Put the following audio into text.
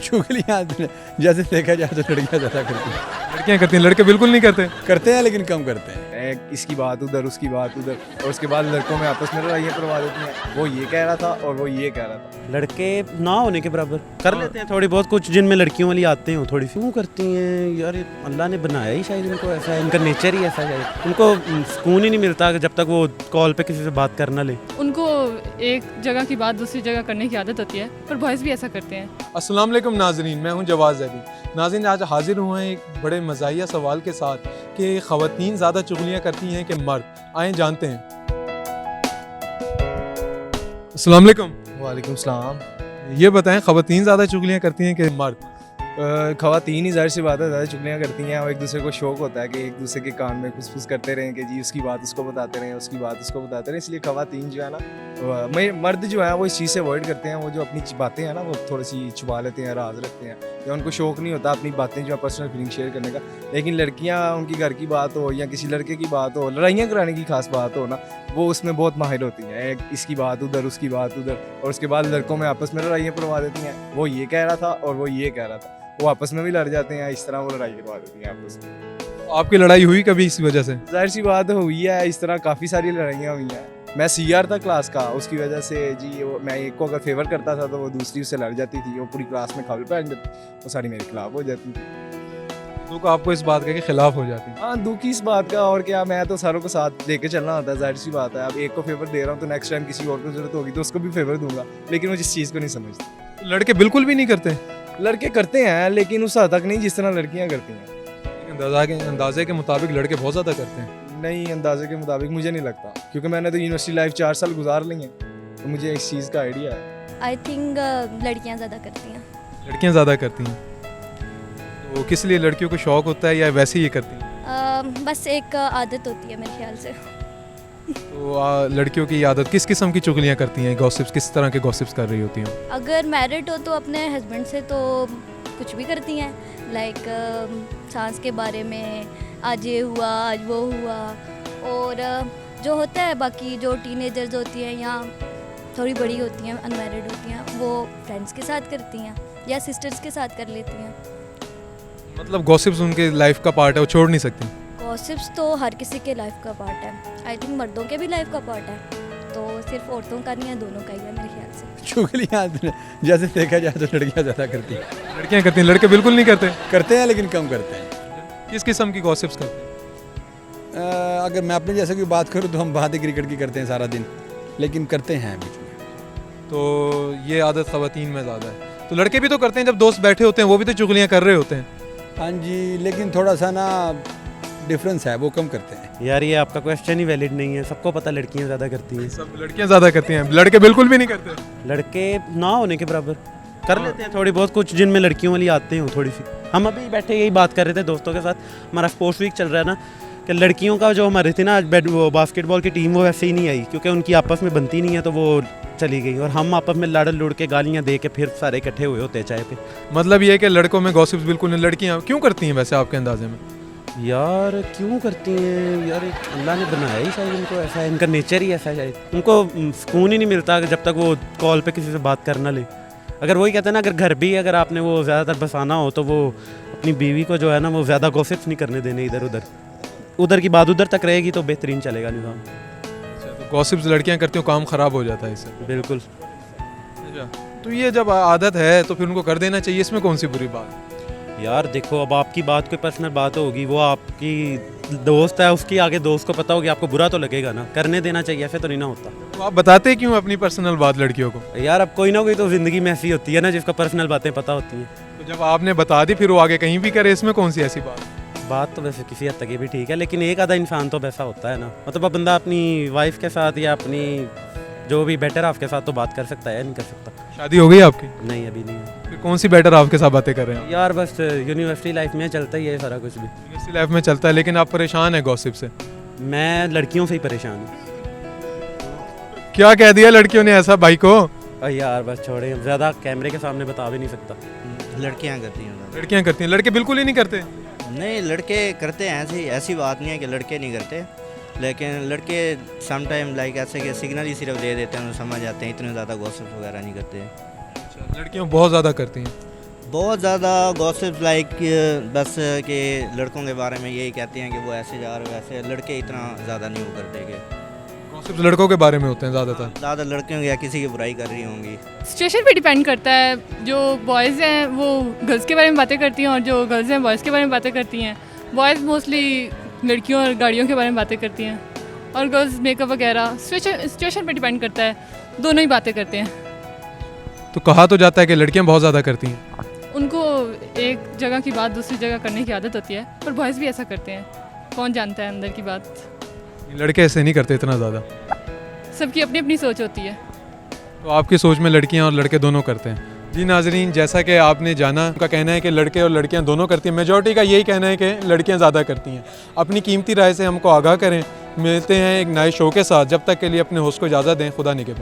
चुगलियाँ जैसे देखा जाए तो लड़कियाँ ज़्यादा करती हैं। लड़कियाँ करती हैं, लड़के बिल्कुल नहीं करते। करते हैं लेकिन कम करते हैं। इसकी बात उधर, उसकी बात उधर, और उसके बाद लड़कों में आपस में लड़ाइयाँ करवा देती हैं। वो ये कह रहा था और वो ये कह रहा था। लड़के ना होने के बराबर कर लेते हैं थोड़ी बहुत, कुछ जिनमें लड़कियों वाली आते हैं थोड़ी सी वो करती हैं। यार ये अल्लाह ने बनाया ही शायद इनको ऐसा है, इनका नेचर ही ऐसा है। उनको सुकून ही नहीं मिलता जब तक वो कॉल पे किसी से बात कर ना ले। उनको एक जगह की बात दूसरी जगह करने की आदत होती है, पर बॉयज़ भी ऐसा करते हैं। अस्सलाम वालेकुम नाज़रीन, मैं हूं जवाद ज़ैदी। नाज़रीन, आज हाजिर हुए हैं एक बड़े मज़ाहिया सवाल के साथ कि ख़वातीन ज़्यादा चुगलियाँ करती हैं कि मर्द। आएँ जानते हैं। अस्सलाम वालेकुम। वालेकुम सलाम। ये बताएं, ख़वातीन ज़्यादा चुगलियाँ करती हैं कि मर्द? ख़वातीन ही ज़ाहिर सी बात है ज़्यादा चुगलियाँ करती हैं, और एक दूसरे को शौक़ होता है कि एक दूसरे के कान में फुस करते रहें कि जी उसकी बात उसको बताते रहें, उसकी बात उसको बताते रहें। इसलिए ख़वातीन जो है ना, मर्द जो है वो इस चीज़ से अवॉइड करते हैं। वो जो अपनी बातें हैं ना वो थोड़ी सी छुपा लेते हैं, राज रखते हैं, या उनको शौक़ नहीं होता अपनी बातें जो है पर्सनल फीलिंग शेयर करने का। लेकिन लड़कियाँ, उनकी घर की बात हो या किसी लड़के की बात हो, लड़ाइयाँ कराने की खास बात हो ना, वो उसमें बहुत माहिर होती हैं। इसकी बात उधर, उसकी बात उधर, और उसके बाद लड़कों में आपस में लड़ाइयाँ करवा देती हैं। वो ये कह रहा था और वो ये कह रहा था, वो आपस में भी लड़ जाते हैं। इस तरह वो लड़ाई करवा देती हैं आपस में। आपकी लड़ाई हुई कभी इस वजह से? जाहिर सी बात हुई है, इस तरह काफ़ी सारी लड़ाइयाँ हुई हैं। मैं सीआर था क्लास का, उसकी वजह से जी मैं एक को अगर फेवर करता था तो वो दूसरी उससे लड़ जाती थी। वो पूरी क्लास में खबल पहन जाती, वो सारी मेरे खिलाफ हो जाती थी। दुख आपको इस बात का कि खिलाफ हो जाती है? हाँ, दुख इस बात का, और क्या, मैं तो सारों को साथ लेके चलना होता है। जाहिर सी बात है, अब एक को फेवर दे रहा हूँ तो नेक्स्ट टाइम किसी और को जरूरत होगी तो उसको भी फेवर दूंगा। लेकिन वो जिस चीज़ को नहीं समझते। लड़के बिल्कुल भी नहीं करते? लड़के करते हैं लेकिन उस हद तक नहीं जिस तरह लड़कियाँ करती हैं। अंदाजे के मुताबिक लड़के बहुत ज़्यादा करते हैं। नहीं, अंदाजे के मुताबिक मुझे नहीं लगता, क्योंकि मैंने तो यूनिवर्सिटी लाइफ 4 साल गुजार ली है, तो मुझे इस चीज़ का आइडिया है। आई थिंक लड़कियां ज़्यादा करती हैं। लड़कियां ज़्यादा करती हैं? तो किस लिए? लड़कियों को शौक़ होता है या वैसे ही ये करती हैं? बस एक आदत होती है मेरे ख्याल से। तो लड़कियों की आदत किस किस्म की चुगलियाँ करती हैं? गॉसिप्स, किस तरह के गॉसिप्स कर रही होती हैं? अगर मैरिड हो तो अपने हस्बैंड से तो कुछ भी करती हैं, लाइक सांस के बारे में, आज ये हुआ, आज वो हुआ। और जो होता है बाकी जो टीनेजर्स होती हैं या थोड़ी बड़ी होती हैं, अनमैरिड होती हैं, वो फ्रेंड्स के साथ करती हैं या सिस्टर्स के साथ कर लेती हैं। मतलब गॉसिप्स उनके लाइफ का पार्ट है, वो छोड़ नहीं सकती? गॉसिप्स तो हर किसी के लाइफ का पार्ट है। आई थिंक मर्दों के भी लाइफ का पार्ट है, तो सिर्फ औरतों का नहीं है, दोनों का ही है मेरे ख्याल से। चुगलियाँ जैसे देखा जाए तो लड़कियाँ ज़्यादा करती हैं। लड़कियाँ करती हैं, लड़के बिल्कुल नहीं करते? करते हैं लेकिन कम करते हैं। किस किस्म की गॉसिप्स करते हैं? अगर मैं अपने जैसे की बात करूँ तो हम बातें क्रिकेट की करते हैं सारा दिन, लेकिन करते हैं बीच में। तो ये आदत ख़वातीन में ज़्यादा है। तो लड़के भी तो करते हैं, जब दोस्त बैठे होते हैं वो भी तो चुगलियाँ कर रहे होते हैं। हाँ जी, लेकिन थोड़ा सा ना डिफरेंस है, वो कम करते हैं। यार ये आपका क्वेश्चन ही वैलिड नहीं है, सबको पता लड़कियां ज़्यादा करती हैं। सब लड़कियाँ ज़्यादा करती हैं, लड़के बिल्कुल भी नहीं करते? लड़के ना होने के बराबर कर लेते हैं थोड़ी बहुत, कुछ जिनमें लड़कियों वाली आते हैं थोड़ी सी। हम अभी बैठे यही बात कर रहे थे दोस्तों के साथ, हमारा स्पोर्ट्स वीक चल रहा है ना, कि लड़कियों का जो हमारी थी ना वो बास्केटबॉल की टीम, वो वैसे ही नहीं आई क्योंकि उनकी आपस में बनती नहीं है, तो वो चली गई, और हम आपस में लड़ के गालियाँ दे के फिर सारे इकट्ठे हुए होते हैं चाय पे। मतलब ये है कि लड़कों में गॉसिप्स बिल्कुल नहीं। लड़कियाँ क्यों करती हैं वैसे आपके अंदाजे में? यार क्यों करती हैं? यार अल्लाह ने बनाया ही शायद इनको ऐसा है, इनका नेचर ही ऐसा है शायद। उनको सुकून ही नहीं मिलता जब तक वो कॉल पे किसी से बात कर ना ले। अगर वही कहते हैं ना, अगर घर भी अगर आपने वो ज़्यादातर बसाना हो तो वो अपनी बीवी को जो है ना वो ज़्यादा गॉसिप्स नहीं करने देने इधर उधर की बात उधर तक रहेगी तो बेहतरीन चलेगा निज़ाम। तो गॉसिप्स लड़कियाँ करती हो, काम ख़राब हो जाता है इससे? बिल्कुल। तो ये जब आदत है तो फिर उनको कर देना चाहिए, इसमें कौन सी बुरी बात? यार देखो, अब आपकी बात कोई पर्सनल बात होगी, वो आपकी दोस्त है, उसकी आगे दोस्त को पता होगी, आपको बुरा तो लगेगा ना, करने देना चाहिए, ऐसे तो नहीं ना होता। तो आप बताते क्यों अपनी पर्सनल बात लड़कियों को? यार अब कोई ना कोई तो ज़िंदगी में ऐसी होती है ना जिसको पर्सनल बातें पता होती हैं। तो जब आपने बता दी फिर वो आगे कहीं भी करे, इसमें कौन सी ऐसी बात तो वैसे किसी हद तक ये भी ठीक है, लेकिन एक आधा इंसान तो वैसा होता है ना, मतलब अब बंदा अपनी वाइफ के साथ या अपनी जो भी बेटर हाफ के साथ तो बात कर सकता है, नहीं कर सकता? शादी हो गई आपकी? नहीं, अभी नहीं है। फिर कौन सी बेटर हाफ के साथ बातें कर रहे हैं? यार बस यूनिवर्सिटी लाइफ में चलता ही है सारा कुछ भी। यूनिवर्सिटी लाइफ में चलता है, लेकिन आप परेशान है गॉसिप से? मैं लड़कियों से ही परेशान हूँ। क्या कह दिया लड़कियों ने ऐसा भाई को? यार बस छोड़े, ज़्यादा कैमरे के सामने बता भी नहीं सकता। लड़कियां करती हैं। लड़कियां करती हैं, लड़के बिल्कुल ही नहीं करते? नहीं, लड़के करते हैं, ऐसी बात नहीं है कि लड़के नहीं करते, लेकिन लड़के सम टाइम लाइक ऐसे कि सिग्नल ही सिर्फ दे देते हैं, समझ जाते हैं, इतने ज़्यादा गॉसिप वगैरह नहीं करते। लड़कियां बहुत ज़्यादा करती हैं? बहुत ज़्यादा गॉसिप लाइक बस के लड़कों के बारे में यही कहते हैं कि वो ऐसे जा रहे वैसे, लड़के इतना ज़्यादा नहीं वो करते कि गॉसिप्स लड़कों के बारे में होते हैं ज़्यादातर। ज़्यादा लड़के होंगे या किसी की बुराई कर रही होंगी। सिचुएशन पे डिपेंड करता है। जो बॉयज़ हैं वो गर्ल्स के बारे में बातें करती हैं और जो गर्ल्स हैं बॉयज़ के बारे में बातें करती हैं। बॉयज़ मोस्टली लड़कियों और गाड़ियों के बारे में बातें करती हैं और गर्ल्स मेकअप वगैरह। सिचुएशन पे डिपेंड करता है, दोनों ही बातें करते हैं। तो कहा तो जाता है कि लड़कियां बहुत ज़्यादा करती हैं। उनको एक जगह की बात दूसरी जगह करने की आदत होती है, पर बॉयज़ भी ऐसा करते हैं। कौन जानता है अंदर की बात। लड़के ऐसे नहीं करते इतना ज़्यादा। सबकी अपनी अपनी सोच होती है। तो आपकी सोच में लड़कियां और लड़के दोनों करते हैं। जी नाजरीन, जैसा कि आपने जाना, उनका कहना है कि लड़के और लड़कियां दोनों करती हैं। मेजॉरिटी का यही कहना है कि लड़कियां ज़्यादा करती हैं। अपनी कीमती राय से हमको आगाह करें। मिलते हैं एक नए शो के साथ, जब तक के लिए अपने होस्ट को इजाज़त दें। खुदा निगहबान।